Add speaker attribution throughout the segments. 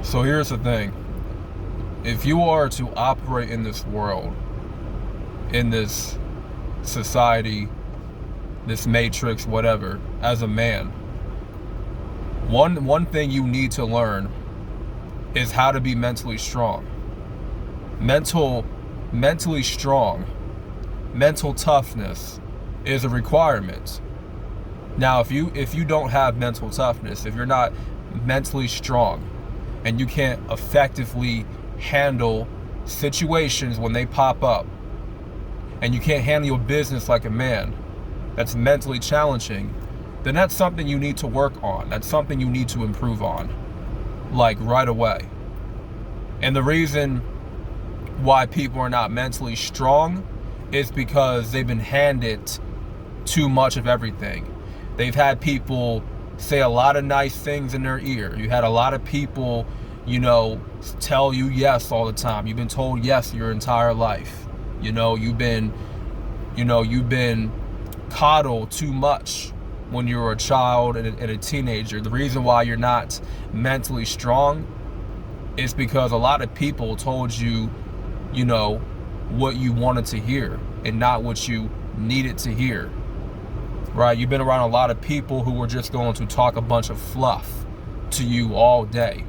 Speaker 1: So here's the thing. If you are to operate in this world, in this society, this matrix, whatever, as a man, one thing you need to learn is how to be mentally strong. Mentally strong, mental toughness is a requirement. Now, if you don't have mental toughness, if you're not mentally strong, and you can't effectively handle situations when they pop up, and you can't handle your business like a man, that's mentally challenging, then that's something you need to work on. That's something you need to improve on, like right away. And the reason why people are not mentally strong is because they've been handed too much of everything. They've had people say a lot of nice things in their ear. You had a lot of people, tell you yes all the time. You've been told yes your entire life. You've been coddled too much when you were a child and a teenager. The reason why you're not mentally strong is because a lot of people told you, what you wanted to hear and not what you needed to hear. Right? You've been around a lot of people who were just going to talk a bunch of fluff to you all day.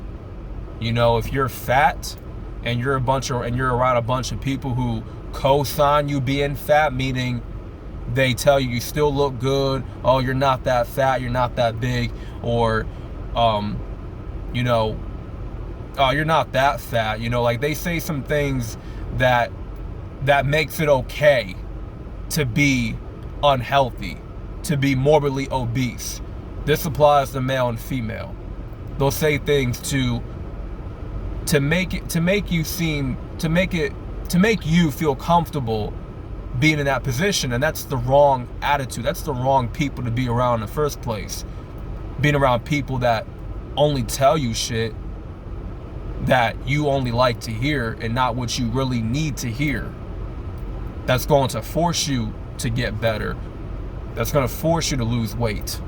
Speaker 1: If you're fat and you're around a bunch of people who co-sign you being fat, meaning they tell you still look good, oh, you're not that fat, you're not that big, or oh, you're not that fat, like they say some things that makes it okay to be unhealthy, to be morbidly obese. This applies to male and female. They'll say things to make you feel comfortable being in that position, and that's the wrong attitude. That's the wrong people to be around in the first place. Being around people that only tell you shit that you only like to hear and not what you really need to hear. That's going to force you to get better. That's going to force you to lose weight.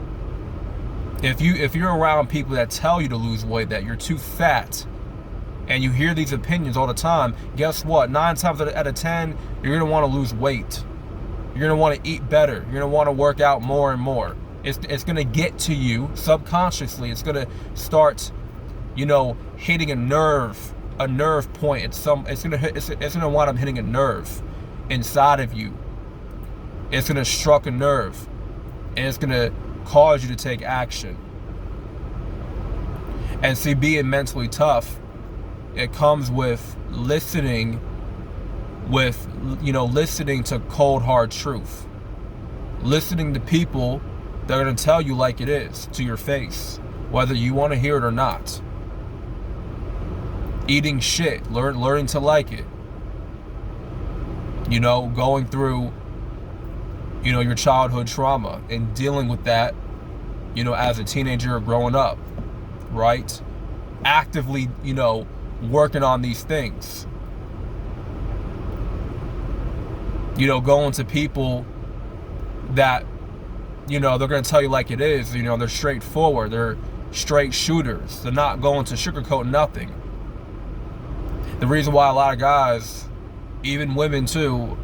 Speaker 1: If you're around people that tell you to lose weight, that you're too fat, and you hear these opinions all the time, guess what? 9 times out of 10, you're going to want to lose weight. You're going to want to eat better. You're going to want to work out more and more. It's going to get to you subconsciously. It's going to start, hitting a nerve point. It's going to wind up hitting a nerve inside of you. It's going to struck a nerve, and it's going to cause you to take action. And see, being mentally tough, it comes with listening to cold hard truth. Listening to people that are going to tell you like it is, to your face, whether you want to hear it or not. Eating shit, learning to like it. Going through your childhood trauma and dealing with that, as a teenager or growing up, right? Actively, working on these things. Going to people that, they're going to tell you like it is. They're straightforward. They're straight shooters. They're not going to sugarcoat nothing. The reason why a lot of guys, even women too,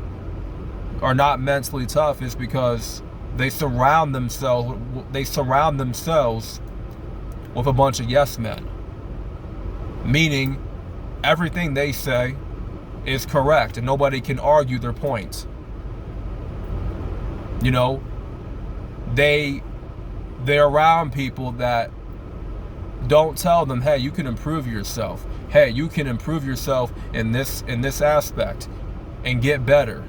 Speaker 1: are not mentally tough is because they surround themselves with a bunch of yes men. Meaning everything they say is correct and nobody can argue their point. They're around people that don't tell them, hey, you can improve yourself. Hey, you can improve yourself in this aspect and get better.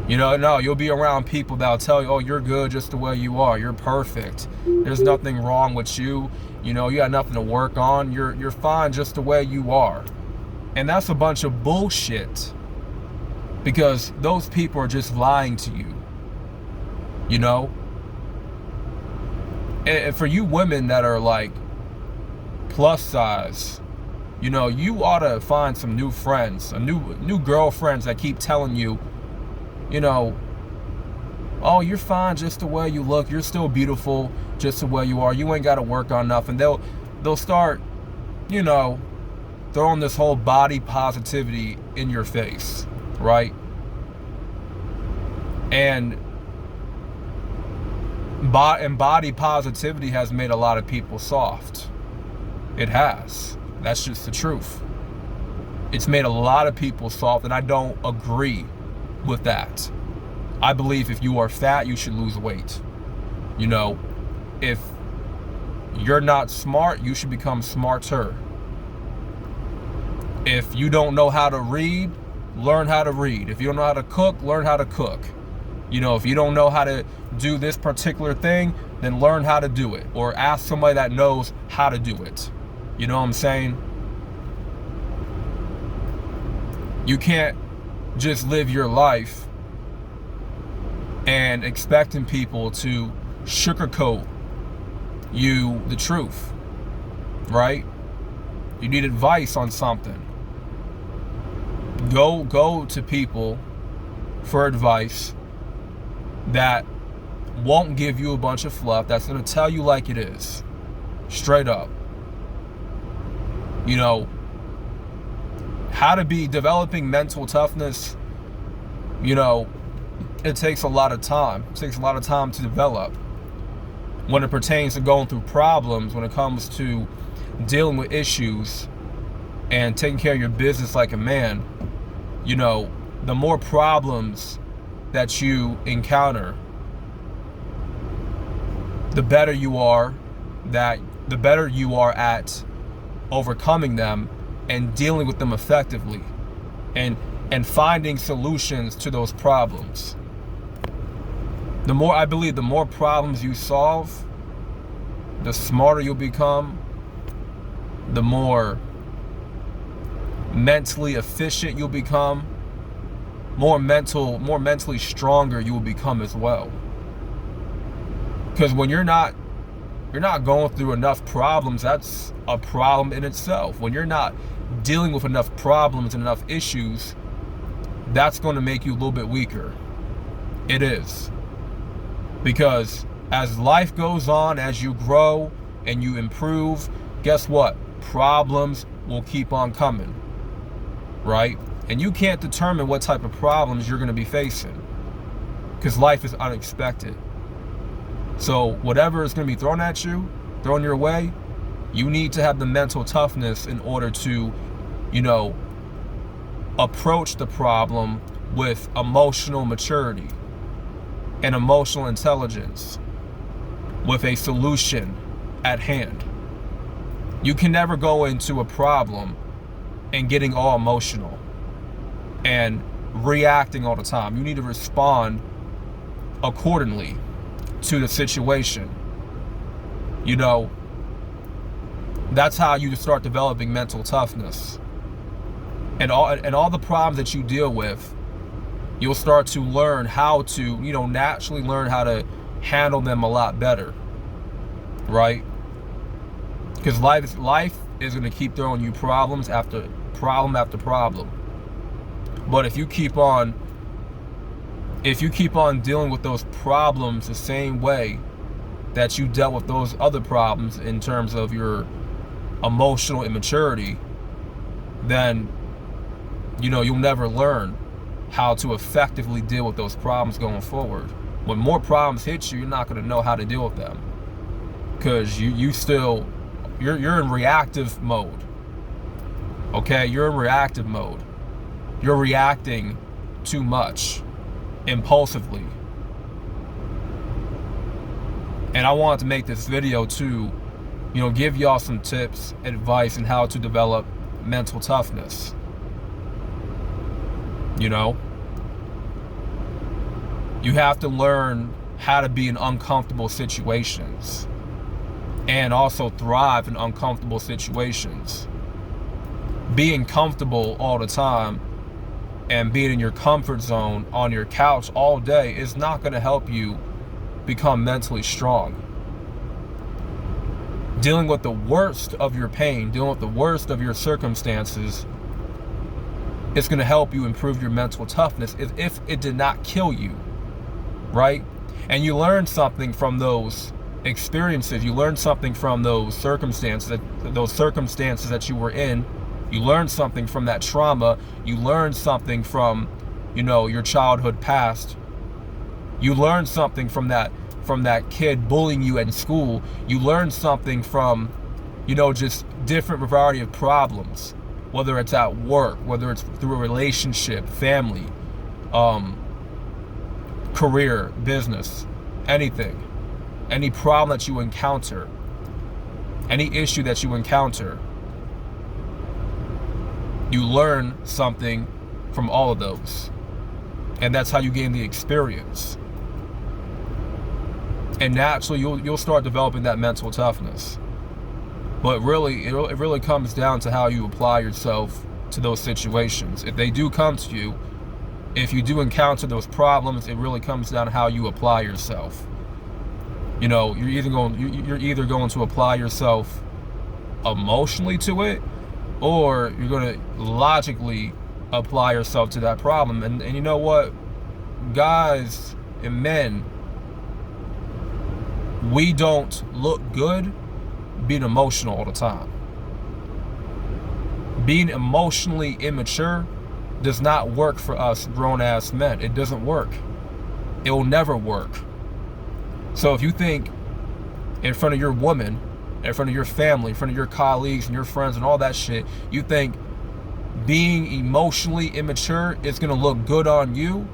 Speaker 1: No, you'll be around people that'll tell you, oh, you're good just the way you are. You're perfect. There's nothing wrong with you. You got nothing to work on. You're fine just the way you are. And that's a bunch of bullshit. Because those people are just lying to you. And for you women that are like plus size, you ought to find some new friends, new girlfriends that keep telling you, oh, you're fine just the way you look. You're still beautiful just the way you are. You ain't got to work on nothing. They'll start, you know, throwing this whole body positivity in your face, right? And body positivity has made a lot of people soft. It has. That's just the truth. It's made a lot of people soft, and I don't agree with that. I believe if you are fat, you should lose weight. You know, if you're not smart, you should become smarter. If you don't know how to read, learn how to read. If you don't know how to cook, learn how to cook. You know, if you don't know how to do this particular thing, then learn how to do it, or ask somebody that knows how to do it. You know what I'm saying? You can't just live your life and expecting people to sugarcoat you the truth, right? You need advice on something. Go to people for advice that won't give you a bunch of fluff, that's going to tell you like it is, straight up. You know, how to be developing mental toughness, you know, it takes a lot of time. It takes a lot of time to develop. When it pertains to going through problems, when it comes to dealing with issues and taking care of your business like a man, you know, the more problems that you encounter, the better you are at overcoming them and dealing with them effectively, and finding solutions to those problems. The more problems you solve, the smarter you'll become, the more mentally efficient you'll become, more mentally stronger you will become as well. Because when you're not going through enough problems, that's a problem in itself. When you're not dealing with enough problems and enough issues, that's going to make you a little bit weaker. It is. Because as life goes on, as you grow and you improve, guess what? Problems will keep on coming, right? And you can't determine what type of problems you're going to be facing, because life is unexpected. So whatever is going to be thrown at you, thrown your way, you need to have the mental toughness in order to, you know, approach the problem with emotional maturity and emotional intelligence, with a solution at hand. You can never go into a problem and getting all emotional and reacting all the time. You need to respond accordingly to the situation. You know, that's how you start developing mental toughness. And all the problems that you deal with, you'll start to learn how to, you know, naturally learn how to handle them a lot better, right? Because life is going to keep throwing you problems after problem after problem. But if you keep on dealing with those problems the same way that you dealt with those other problems in terms of your emotional immaturity, then, you know, you'll never learn how to effectively deal with those problems going forward. When more problems hit you, you're not going to know how to deal with them, because you're in reactive mode. Okay, you're in reactive mode. You're reacting too much, impulsively. And I wanted to make this video to, you know, give y'all some tips, advice, on how to develop mental toughness. You know, you have to learn how to be in uncomfortable situations and also thrive in uncomfortable situations. Being comfortable all the time and being in your comfort zone on your couch all day is not going to help you become mentally strong. Dealing with the worst of your pain, dealing with the worst of your circumstances, it's going to help you improve your mental toughness if it did not kill you, right? And you learn something from those experiences. You learn something from those circumstances that you were in. You learn something from that trauma. You learn something from, your childhood past. You learn something from that kid bullying you in school. You learn something from, just different variety of problems, whether it's at work, whether it's through a relationship, family, career, business, anything. Any problem that you encounter, any issue that you encounter, you learn something from all of those. And that's how you gain the experience. And naturally, you'll start developing that mental toughness. But really, it really comes down to how you apply yourself to those situations. If they do come to you, if you do encounter those problems, it really comes down to how you apply yourself. You're either going to apply yourself emotionally to it, or you're going to logically apply yourself to that problem. And you know what, guys and men, we don't look good being emotional all the time. Being emotionally immature does not work for us grown-ass men. It doesn't work. It will never work. So if you think in front of your woman, in front of your family, in front of your colleagues and your friends and all that shit, you think being emotionally immature is going to look good on you,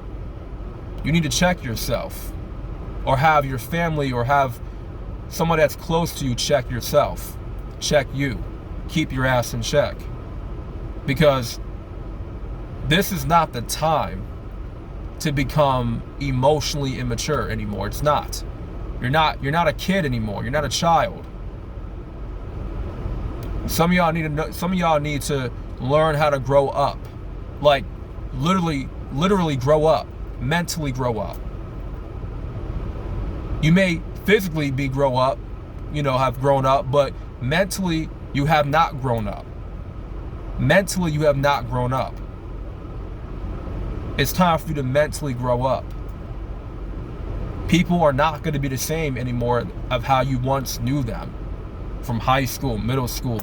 Speaker 1: you need to check yourself. Or have your family or have someone that's close to you check yourself. Check you. Keep your ass in check. Because this is not the time to become emotionally immature anymore. It's not. You're not a kid anymore. You're not a child. Some of y'all need to learn how to grow up. Like literally grow up. Mentally grow up. You may physically have grown up, but mentally you have not grown up. Mentally you have not grown up. It's time for you to mentally grow up. People are not going to be the same anymore of how you once knew them. From high school, middle school.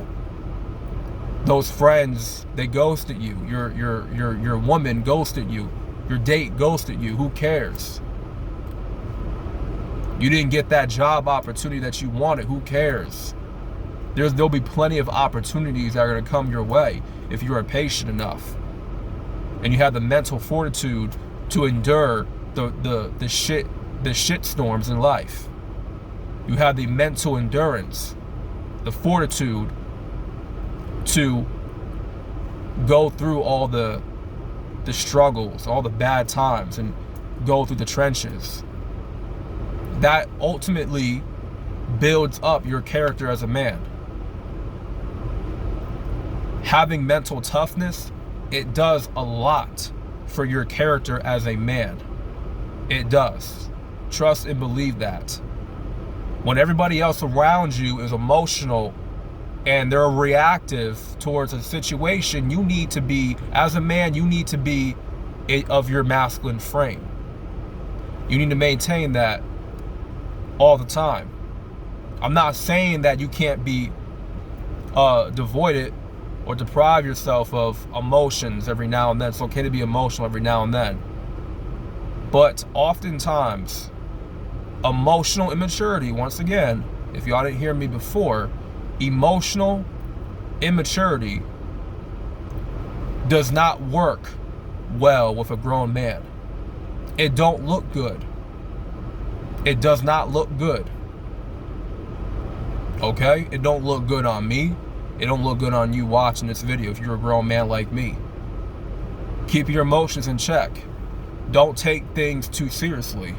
Speaker 1: Those friends, they ghosted you. Your woman ghosted you. Your date ghosted you. Who cares? You didn't get that job opportunity that you wanted. Who cares? There'll be plenty of opportunities that are going to come your way if you are patient enough. And you have the mental fortitude to endure the shit storms in life. You have the mental endurance, the fortitude to go through all the struggles, all the bad times, and go through the trenches. That ultimately builds up your character as a man. Having mental toughness, it does a lot for your character as a man. It does. Trust and believe that. When everybody else around you is emotional and they're reactive towards a situation, you need to be, as a man, you need to be of your masculine frame. You need to maintain that all the time. I'm not saying that you can't be devoid or deprive yourself of emotions every now and then. It's okay to be emotional every now and then. But oftentimes, emotional immaturity, once again, if y'all didn't hear me before, emotional immaturity does not work well with a grown man. It don't look good. It does not look good. Okay? It don't look good on me. It don't look good on you watching this video if you're a grown man like me. Keep your emotions in check. Don't take things too seriously.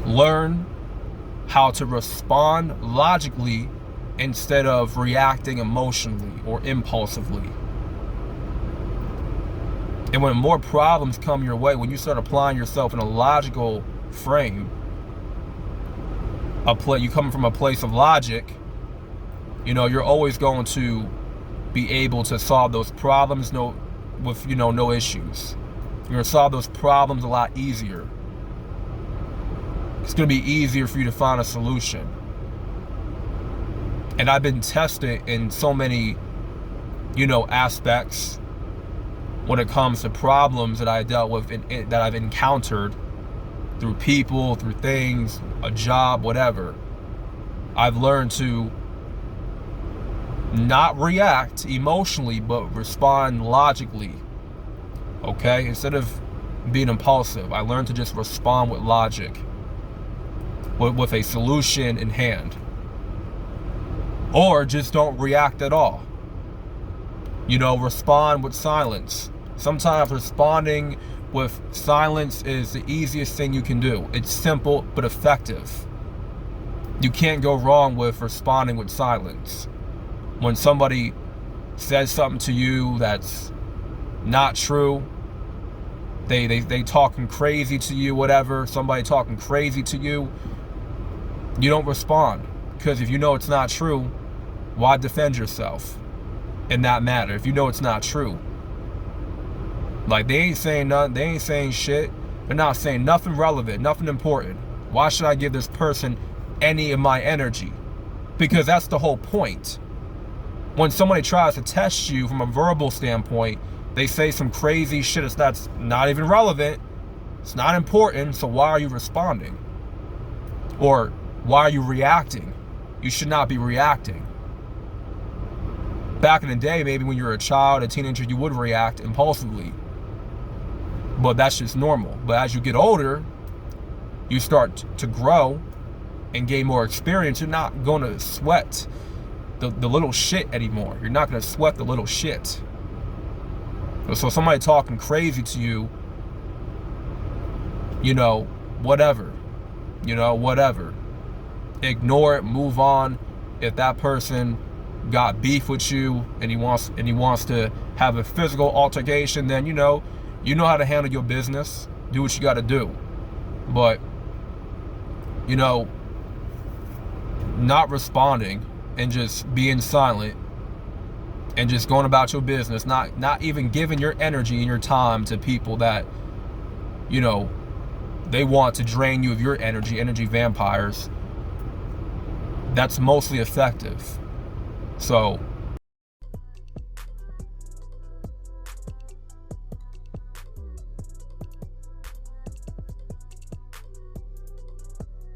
Speaker 1: Learn how to respond logically instead of reacting emotionally or impulsively. And when more problems come your way, when you start applying yourself in a logical frame, you come from a place of logic, you're always going to be able to solve those problems with no issues. You're going to solve those problems a lot easier. it's going to be easier for you to find a solution. And I've been tested in so many, aspects when it comes to problems that I dealt with, that I've encountered through people, through things, a job, whatever. I've learned to not react emotionally, but respond logically. Okay? Instead of being impulsive, I learned to just respond with logic, with a solution in hand. Or just don't react at all. Respond with silence. Sometimes responding with silence is the easiest thing you can do. It's simple but effective. You can't go wrong with responding with silence. When somebody says something to you that's not true, they talking crazy to you, whatever, somebody talking crazy to you, you don't respond. Because if you know it's not true, why defend yourself in that matter if you know it's not true? Like, they ain't saying nothing, they ain't saying shit, they're not saying nothing relevant, nothing important. Why should I give this person any of my energy? Because that's the whole point. When somebody tries to test you from a verbal standpoint, they say some crazy shit that's not even relevant, it's not important, so why are you responding? Or why are you reacting? You should not be reacting. Back in the day, maybe when you were a child, a teenager, you would react impulsively. But that's just normal. But as you get older, you start to grow and gain more experience. You're not going to sweat the little shit anymore. You're not going to sweat the little shit. So somebody talking crazy to you, whatever. Whatever. Ignore it, move on. If that person got beef with you and he wants to have a physical altercation, then you know how to handle your business. Do what you got to do. But not responding and just being silent and just going about your business, not even giving your energy and your time to people that they want to drain you of your energy vampires. That's mostly effective. So